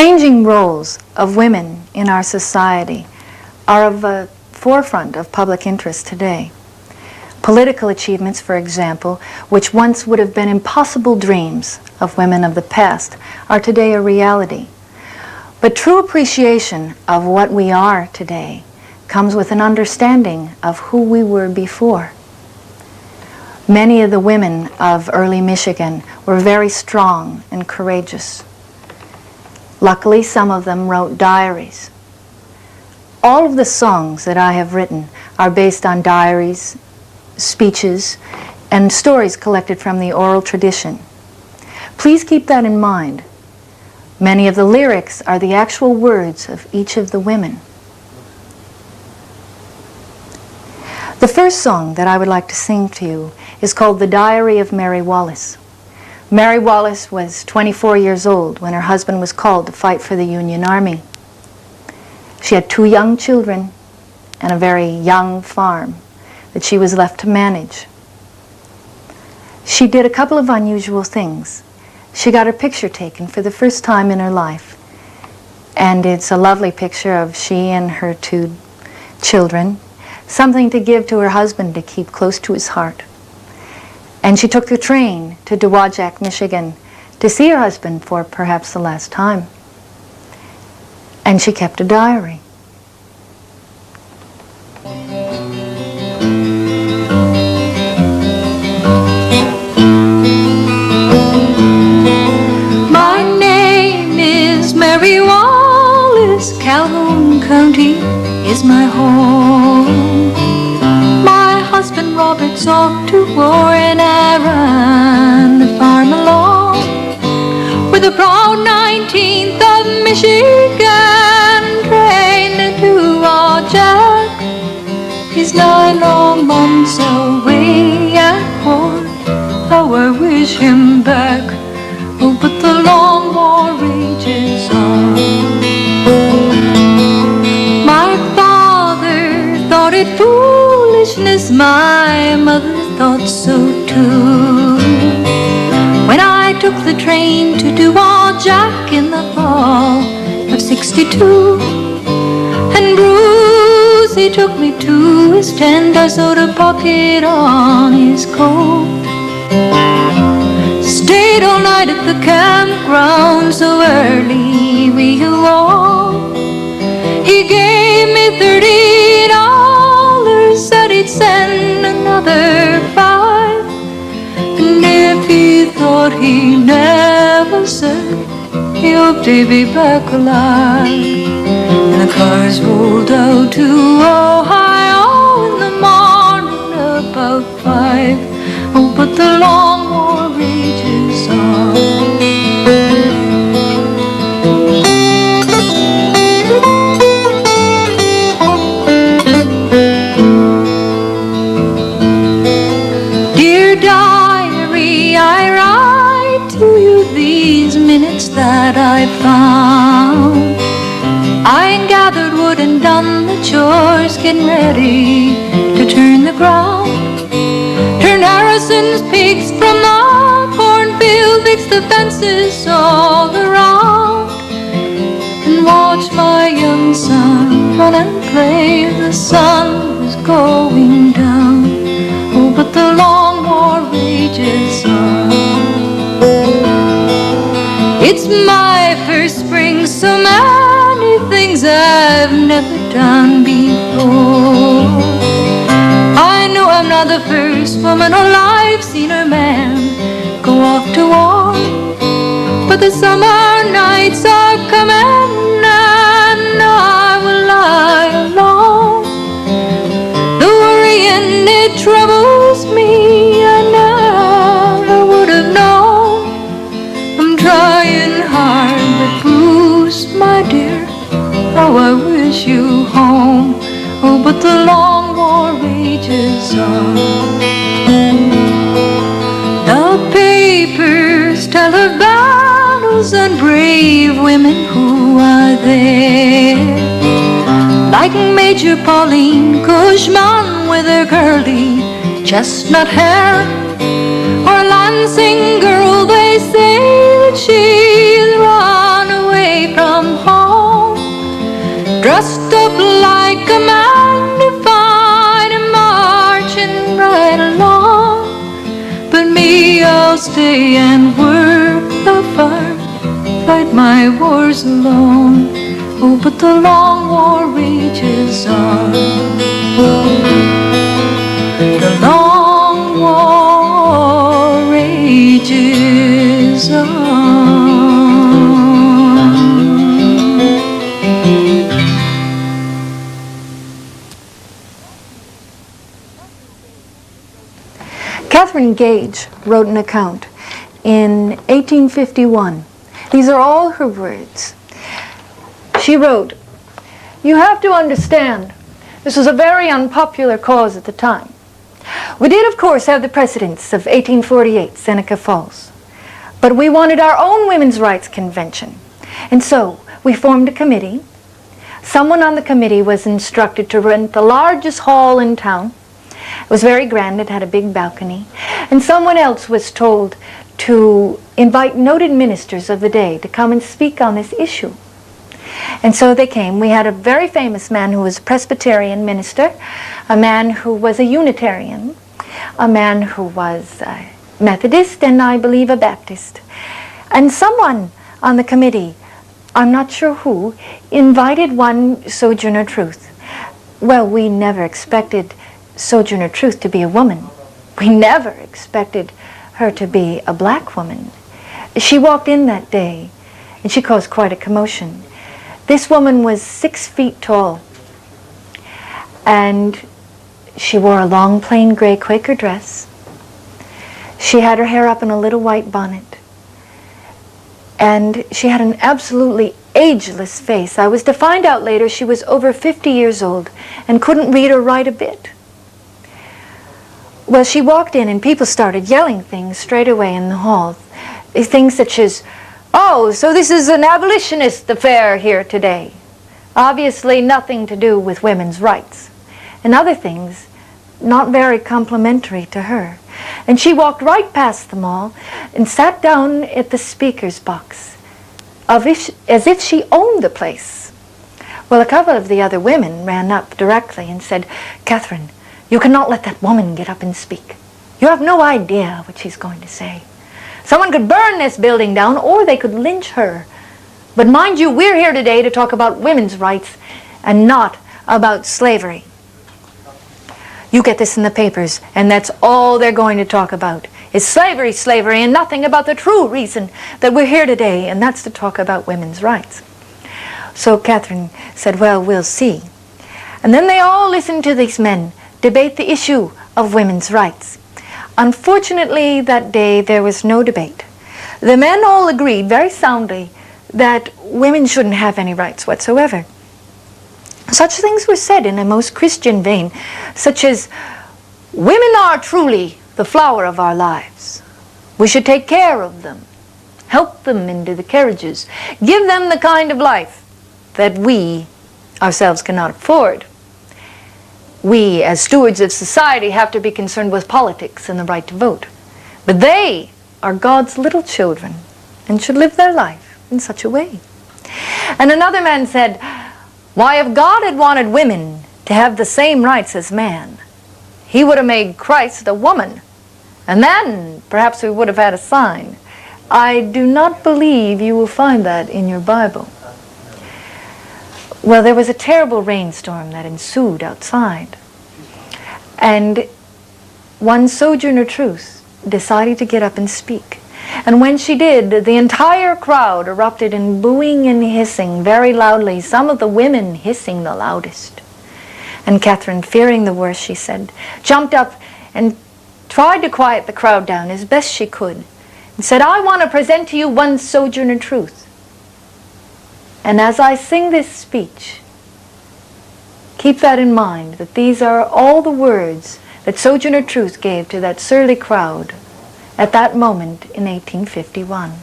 changing roles of women in our society are of a forefront of public interest today. Political achievements, for example, which once would have been impossible dreams of women of the past, are today a reality. But true appreciation of what we are today comes with an understanding of who we were before. Many of the women of early Michigan were very strong and courageous. Luckily, some of them wrote diaries. All of the songs that I have written are based on diaries, speeches, and stories collected from the oral tradition. Please keep that in mind. Many of the lyrics are the actual words of each of the women. The first song that I would like to sing to you is called The Diary of Mary Wallace. Mary Wallace was 24 years old when her husband was called to fight for the Union Army. She had 2 young children and a very young farm that she was left to manage. She did a couple of unusual things. She got her picture taken for the first time in her life. And it's a lovely picture of she and her 2 children, something to give to her husband to keep close to his heart. And she took the train to Dowagiac, Michigan, to see her husband for perhaps the last time. And she kept a diary. My name is Mary Wallace, Calhoun County is my home. My husband Robert's off to war and I ran the farm along with a proud 19th of Michigan trained to Dowagiac. He's 9 long months away at court. How I wish him back. Oh, but the long war rages on. My father thought it foolishness, my mother thought so too. When I took the train to Dowagiac in the fall of '62, and Bruce, he took me to his tent, I sewed a pocket on his coat. Stayed all night at the campground so early we awoke. He gave me $30, said he'd send another 5. And if he thought he never said, he hoped he'd be back alive. And the cars rolled out to Ohio in the morning about 5. Oh, but the long war rages on. Dear diary, I write to you these minutes that I found. I gathered wood and done the chores, getting ready to turn the ground. Turn Harrison's pigs from the cornfield, fix the fences all around, and watch my young son run and play. The sun was going down. Oh, but the long war rages on. It's my first spring, so many things I've never done before. I know I'm not the first woman alive seen her man go off to war, but the summer nights are coming and I will lie alone. The worrying, it troubles me, I never would have known. I'm trying hard, but Bruce, my dear, how I wish you home. Oh, but the long war rages on. The papers tell of battles and brave women who are there, like Major Pauline Cushman with her curly chestnut hair, or Lansing girl, they say that she's run away away from home, dressed up like a man divine and marching right along. But me, I'll stay and work the farm, fight my wars alone. Oh, but the long war rages on. The long war rages on. Catherine Gage wrote an account in 1851. These are all her words. She wrote, "You have to understand, this was a very unpopular cause at the time. We did, of course, have the precedents of 1848, Seneca Falls. But we wanted our own women's rights convention. And so we formed a committee. Someone on the committee was instructed to rent the largest hall in town. It was very grand, it had a big balcony. And someone else was told to invite noted ministers of the day to come and speak on this issue. And so they came. We had a very famous man who was a Presbyterian minister, a man who was a Unitarian, a man who was a Methodist, and I believe a Baptist. And someone on the committee, I'm not sure who, invited one Sojourner Truth. Well, we never expected Sojourner Truth to be a woman. We never expected her to be a black woman. She walked in that day, and she caused quite a commotion. This woman was 6 feet tall, and she wore a long, plain gray Quaker dress. She had her hair up in a little white bonnet, and she had an absolutely ageless face. I was to find out later she was over 50 years old and couldn't read or write a bit. Well, she walked in and people started yelling things straight away in the hall. Things such as, "Oh, so this is an abolitionist affair here today." Obviously nothing to do with women's rights. And other things not very complimentary to her. And she walked right past them all and sat down at the speaker's box as if she owned the place. Well, a couple of the other women ran up directly and said, "Catherine, you cannot let that woman get up and speak. You have no idea what she's going to say. Someone could burn this building down, or they could lynch her. But mind you, we're here today to talk about women's rights and not about slavery. You get this in the papers, and that's all they're going to talk about. Is slavery, slavery, and nothing about the true reason that we're here today, and that's to talk about women's rights." So Catherine said, "Well, we'll see." And then they all listened to these men debate the issue of women's rights. Unfortunately, that day there was no debate. The men all agreed very soundly that women shouldn't have any rights whatsoever. Such things were said in a most Christian vein, such as, "Women are truly the flower of our lives. We should take care of them, help them into the carriages, give them the kind of life that we ourselves cannot afford. We, as stewards of society, have to be concerned with politics and the right to vote. But they are God's little children and should live their life in such a way." And another man said, "Why, if God had wanted women to have the same rights as man, he would have made Christ a woman. And then perhaps we would have had a sign." I do not believe you will find that in your Bible. Well, there was a terrible rainstorm that ensued outside. And one Sojourner Truth decided to get up and speak. And when she did, the entire crowd erupted in booing and hissing very loudly, some of the women hissing the loudest. And Catherine, fearing the worst, she said, jumped up and tried to quiet the crowd down as best she could, and said, "I want to present to you one Sojourner Truth. And as I sing this speech, keep that in mind, that these are all the words that Sojourner Truth gave to that surly crowd at that moment in 1851.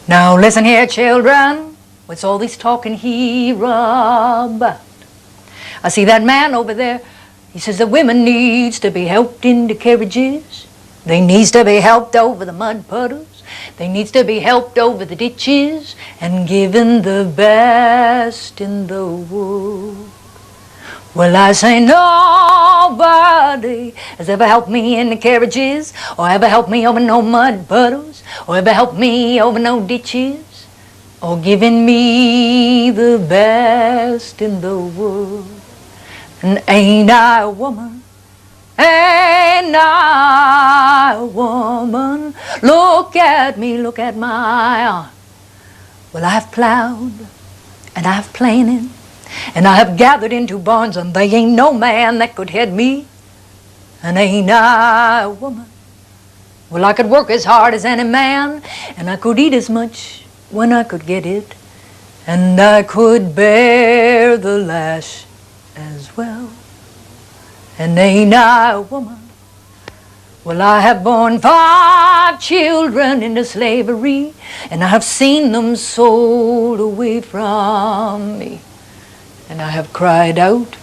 Now listen here, children, what's all this talking here about? I see that man over there. He says the women needs to be helped into carriages. They needs to be helped over the mud puddles. They needs to be helped over the ditches and given the best in the world. Well, I say nobody has ever helped me in the carriages, or ever helped me over no mud puddles, or ever helped me over no ditches, or given me the best in the world. And ain't I a woman? Ain't I a woman? Look at me, look at my arm. Well, I've plowed and I've planted, and I have gathered into barns, and they ain't no man that could head me. And ain't I a woman? Well, I could work as hard as any man, and I could eat as much when I could get it, and I could bear the lash as well. And ain't I a woman? Well, I have borne 5 children into slavery, and I have seen them sold away from me. And I have cried out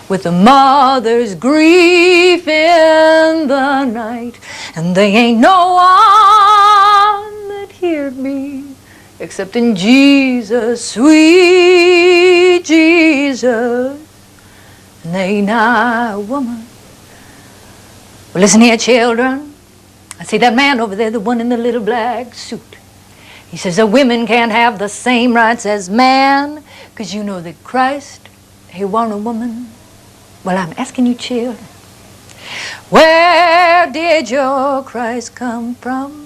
with a mother's grief in the night, and they ain't no one that heard me except in Jesus, sweet Jesus. And ain't I a woman? Well, listen here, children. I see that man over there, the one in the little black suit. He says that women can't have the same rights as man, because you know that Christ, he wasn't a woman. Well, I'm asking you, children, where did your Christ come from?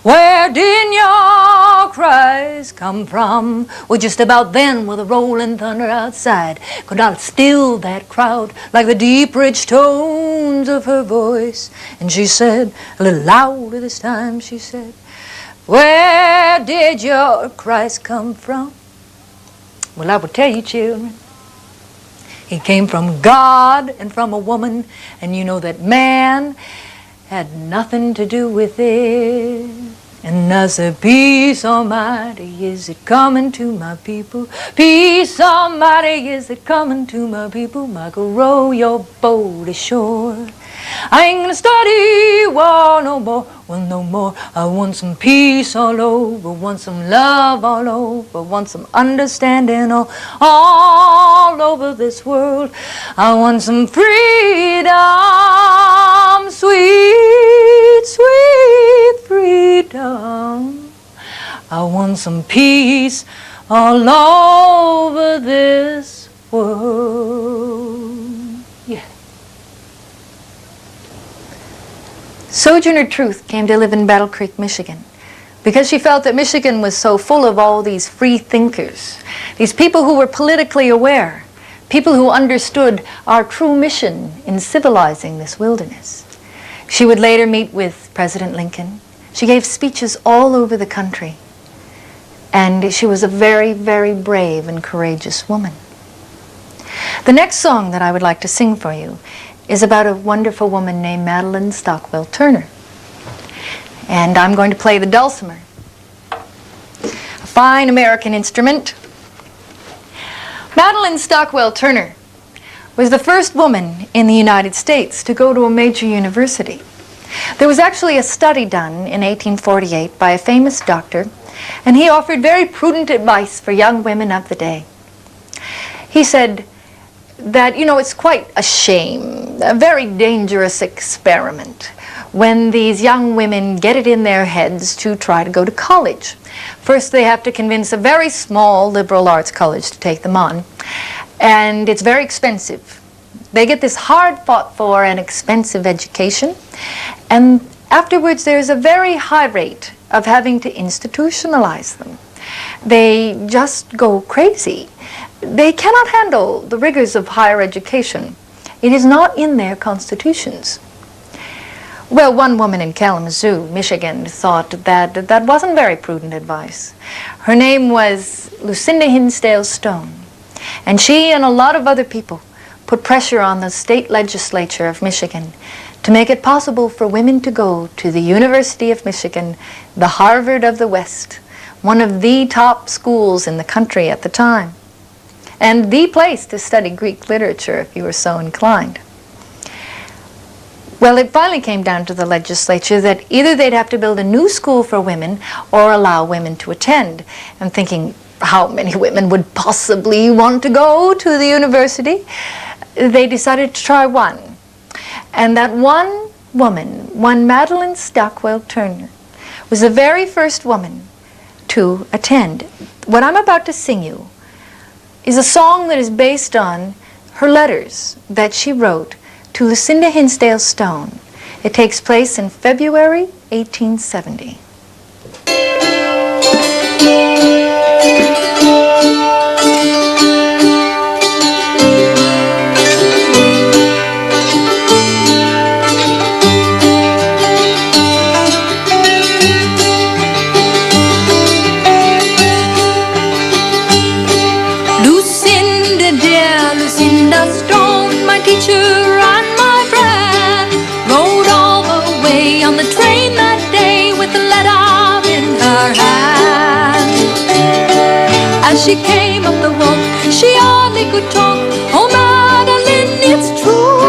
Where did your Christ come from? Well, just about then, with a rolling thunder outside, could not still that crowd like the deep, rich tones of her voice. And she said, a little louder this time, she said, where did your Christ come from? Well, I will tell you, children, he came from God and from a woman, and you know that man had nothing to do with it. And I said, peace almighty, is it coming to my people? Peace almighty, is it coming to my people? Michael, row your boat ashore. I ain't gonna study war no more, well, no more. I want some peace all over, want some love all over, want some understanding all over this world. I want some freedom, sweet, sweet freedom. I want some peace all over this world. Yeah. Sojourner Truth came to live in Battle Creek, Michigan, because she felt that Michigan was so full of all these free thinkers, these people who were politically aware, people who understood our true mission in civilizing this wilderness. She would later meet with President Lincoln. She gave speeches all over the country, and she was a very, very brave and courageous woman. The next song that I would like to sing for you is about a wonderful woman named Madeline Stockwell Turner. And I'm going to play the dulcimer, a fine American instrument. Madeline Stockwell Turner was the first woman in the United States to go to a major university. There was actually a study done in 1848 by a famous doctor, and he offered very prudent advice for young women of the day. He said that, you know, it's quite a shame, a very dangerous experiment, when these young women get it in their heads to try to go to college. First, they have to convince a very small liberal arts college to take them on, and it's very expensive. They get this hard-fought-for and expensive education, and afterwards there's a very high rate of having to institutionalize them. They just go crazy. They cannot handle the rigors of higher education. It is not in their constitutions. Well, one woman in Kalamazoo, Michigan, thought that that wasn't very prudent advice. Her name was Lucinda Hinsdale Stone, and she and a lot of other people put pressure on the state legislature of Michigan to make it possible for women to go to the University of Michigan, the Harvard of the West, one of the top schools in the country at the time, and the place to study Greek literature if you were so inclined. Well, it finally came down to the legislature that either they'd have to build a new school for women or allow women to attend. I'm thinking, how many women would possibly want to go to the university? They decided to try one. And that one woman, one Madeline Stockwell Turner, was the very first woman to attend. What I'm about to sing you is a song that is based on her letters that she wrote to Lucinda Hinsdale Stone. It takes place in February 1870. Lucinda, dear Lucinda Stone, my teacher and my friend, rode all the way on the train that day with a letter in her hand. As she came up the walk, she hardly could talk. Oh, Madeline, it's true.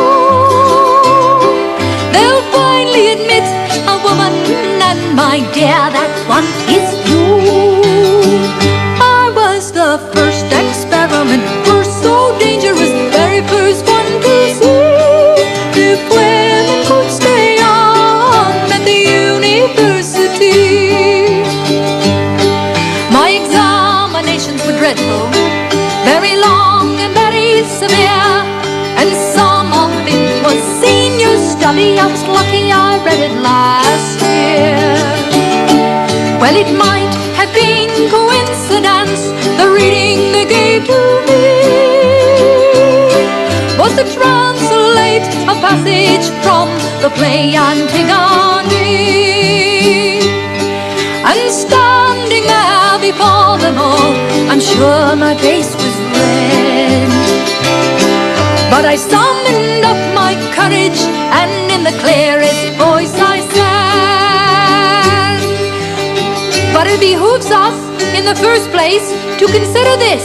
They'll finally admit a woman, and my dear, that one is you. I was the first experiment, first so dangerous, very first one to see if women could stay on at the university. My examinations were dreadful, very long and very severe, and some of it was senior study. I was lucky I read it last year. Well, it might have been coincidence, the reading they gave to me was to translate a passage from the play Antigone. And standing there before them all, I'm sure my face was red. But I summoned up my courage, and in the clearest voice I said, but it behooves us, in the first place, to consider this,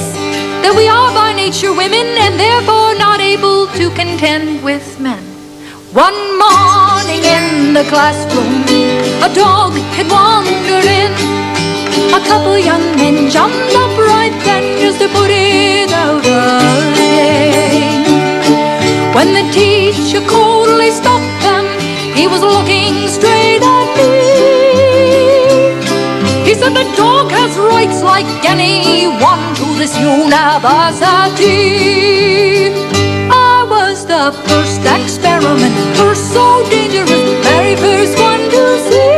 that we are by nature women, and therefore not able to contend with men. One morning in the classroom, a dog had wandered in. A couple young men jumped up right then just to put it out again. When the teacher coldly stopped them, he was looking straight at me. He said the dog has rights like anyone to this university. I was the first experiment, first so dangerous, very first one to see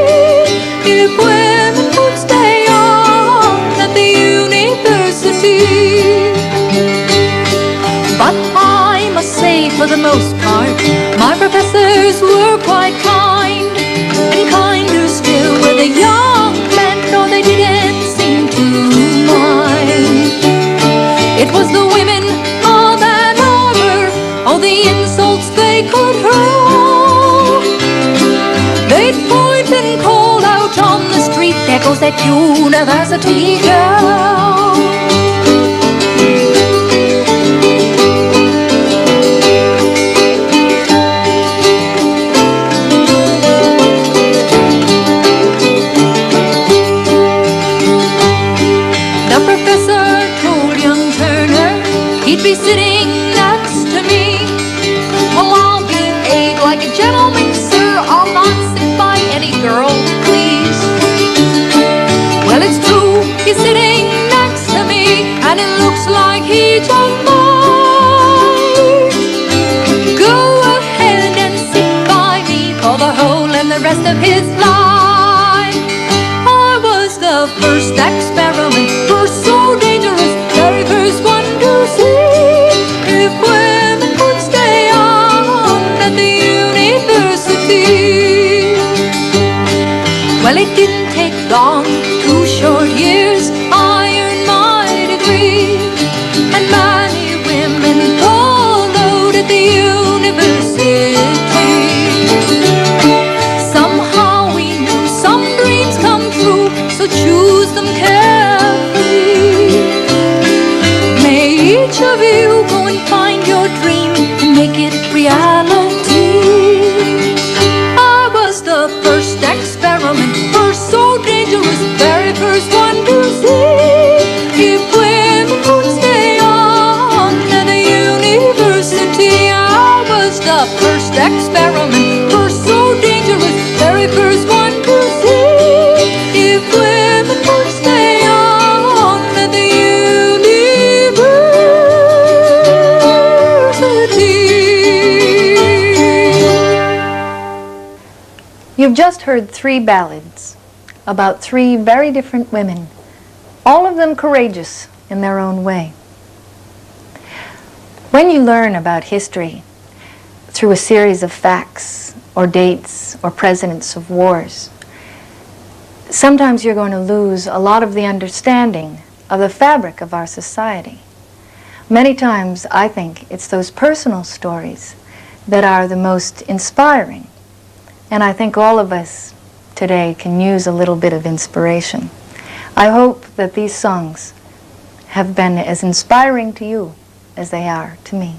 if women could stay on at the university. But I must say, for the most part, my professors were quite kind, and kinder still were the young men, though they didn't seem to mind. It was the women of Ann Arbor, all the insults they could hurl. They'd point and call out on the street, there goes that university girl. He'd be sitting next to me. Well, I'll behave like a gentleman, sir. I'll not sit by any girl, please. Well, it's true, he's sitting next to me, and it looks like he just might go ahead and sit by me for the whole and the rest of his life. I was the first experiment, first so dangerous, very first one to see if women could stay on at the university. Well, it didn't take long, 2 short years, I earned my degree, and many women followed at the university. Somehow we knew some dreams come true, so choose them carefully. May each of you go and find your dream and make it reality. first one to see if women would stay on at the university. You've just heard 3 ballads about 3 very different women, all of them courageous in their own way. When you learn about history through a series of facts or dates or presidents of wars, sometimes you're going to lose a lot of the understanding of the fabric of our society. Many times I think it's those personal stories that are the most inspiring, and I think all of us today can use a little bit of inspiration. I hope that these songs have been as inspiring to you as they are to me.